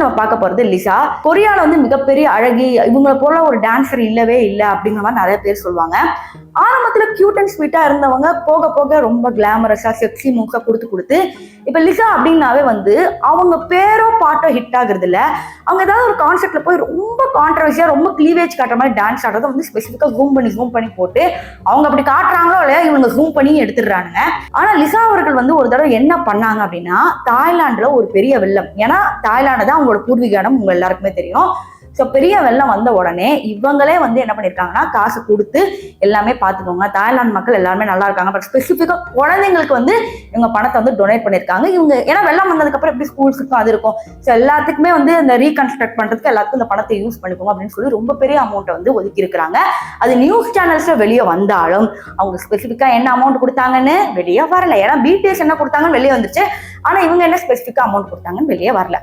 நம்ம பார்க்க போறது லிசா. கொரியால வந்து மிகப்பெரிய அழகி, இவங்களை போல ஒரு டான்சர் இல்லவே இல்லை அப்படிங்கிற மாதிரி நிறைய பேர் சொல்லுவாங்க. ஆரம்பத்துல கியூட் அண்ட் ஸ்வீட்டா இருந்தவங்க போக போக ரொம்ப கிளாமரஸா செக்ஸி மூவ்ஸா கொடுத்து இப்ப லிசா அப்படின்னாவே வந்து அவங்க பேரோ பாட்டோ ஹிட் ஆகுறது இல்ல, அவங்க ஏதாவது ஒரு கான்செப்ட்ல போய் ரொம்ப கான்ட்ரவர்சியா ரொம்ப கிளீவேஜ் காட்டுற மாதிரி டான்ஸ் ஆடுறத வந்து ஸ்பெசிஃபிக்கா ஜூம் பண்ணி போட்டு அவங்க அப்படி காட்டுறாங்களோ இல்லையா இவங்க ஜூம் பண்ணி எடுத்துடுறாங்க. ஆனா லிசா அவர்கள் வந்து ஒரு தடவை என்ன பண்ணாங்க அப்படின்னா, தாய்லாந்துல ஒரு பெரிய வெள்ளம், ஏன்னா தாய்லாந்து தான் அவங்களோட பூர்வீக இடம் உங்க எல்லாருக்குமே தெரியும். ஸோ பெரிய வெள்ளம் வந்த உடனே இவங்களே வந்து என்ன பண்ணியிருக்காங்கன்னா காசு கொடுத்து எல்லாமே பார்த்துக்கோங்க, தாய்லாந்து மக்கள் எல்லாருமே நல்லா இருக்காங்க, பட் ஸ்பெசிஃபிக்காக குழந்தைங்களுக்கு வந்து இவங்க பணத்தை வந்து டொனேட் பண்ணியிருக்காங்க. இவங்க ஏன்னா வெள்ளம் வந்ததுக்கப்புறம் எப்படி ஸ்கூல்ஸுக்கும் அது இருக்கும், ஸோ எல்லாத்துக்குமே வந்து இந்த ரீகன்ஸ்ட்ரக்ட் பண்ணுறதுக்கு எல்லாத்துக்கும் இந்த பணத்தை யூஸ் பண்ணிக்கோங்க அப்படின்னு சொல்லி ரொம்ப பெரிய அமௌண்ட்டை வந்து ஒதுக்கி இருக்கிறாங்க. அது நியூஸ் சேனல்ஸ்ல வெளியே வந்தாலும் அவங்க ஸ்பெசிஃபிக்காக என்ன அமௌண்ட் கொடுத்தாங்கன்னு வெளியே வரல. ஏன்னா பிடிஎஸ் என்ன கொடுத்தாங்கன்னு வெளியே வந்துச்சு, ஆனால் இவங்க என்ன ஸ்பெசிஃபிக்காக அமௌண்ட் கொடுத்தாங்கன்னு வெளியே வரல.